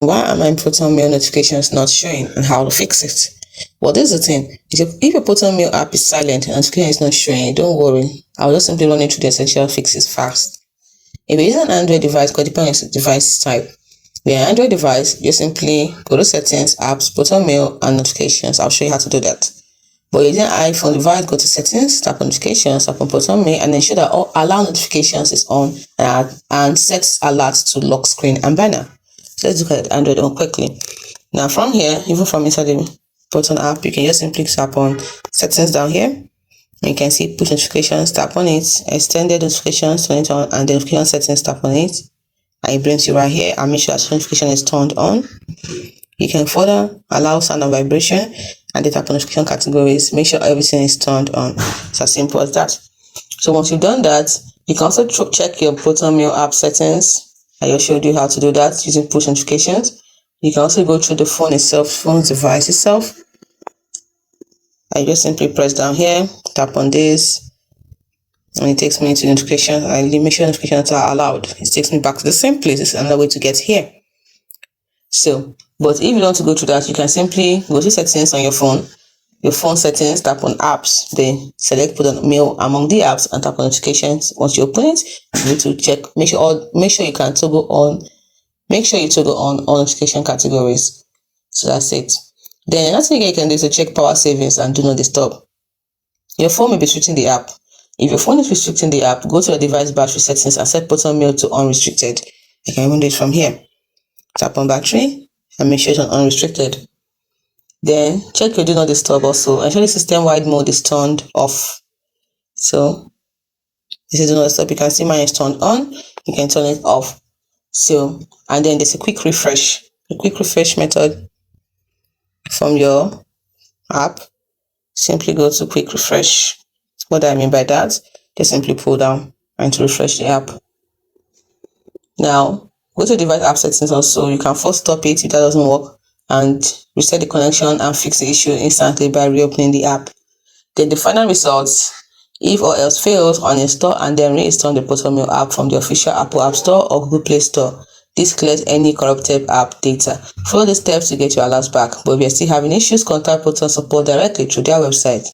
Why are my Proton Mail notifications not showing and how to fix it? Well, this is the thing. If your Proton Mail app is silent and notification is not showing, don't worry. I'll just simply run you through the essential fixes fast. If you're using an Android device, because depending on your device type, if you're an Android device, you simply go to settings, apps, Proton Mail, and notifications. I'll show you how to do that. But using an iPhone device, go to settings, tap on notifications, tap on Proton Mail, and ensure that all allow notifications is on and set alerts to lock screen and banner. So let's look at the Android one quickly. Now from here, even from inside the Proton app, you can just simply tap on settings down here. You can see push notifications, tap on it, extended notifications, turn it on, and the notification settings, tap on it. And it brings you right here and make sure that notification is turned on. You can further allow sound and vibration and the tap on notification categories. Make sure everything is turned on. It's as simple as that. So once you've done that, you can also check your Proton Mail app settings. I just showed you how to do that using push notifications. You can also go through the phone itself, phone's device itself. I just simply press down here, tap on this, and it takes me to notifications. I make sure notifications are allowed. It takes me back to the same place. It's another way to get here. So, but if you don't want to go through that, you can simply go to settings on your phone settings, tap on apps, then select Proton Mail among the apps and tap on notifications. Once you open it, you need to check, make sure you can toggle on, make sure you toggle on all notification categories. So that's it. Then another thing you can do is to check power savings and do not disturb. Your phone may be restricting the app. If your phone is restricting the app, go to the device battery settings and set Proton Mail to unrestricted. You can even do it from here. Tap on battery and make sure it's on unrestricted. Then check your do not disturb also. Ensure the system-wide mode is turned off. So this is do not disturb. You can see mine is turned on. You can turn it off. So, and then there's a quick refresh. A quick refresh method from your app. Simply go to quick refresh. What do I mean by that? Just simply pull down and to refresh the app. Now, go to device app settings also. You can first stop it if that doesn't work and reset the connection and fix the issue instantly by reopening the app. Then the final results, if or else fails, uninstall and then reinstall the Proton Mail app from the official Apple App Store or Google Play Store. This clears any corrupted app data. Follow the steps to get your alerts back. But if you're still having issues, contact Proton support directly through their website.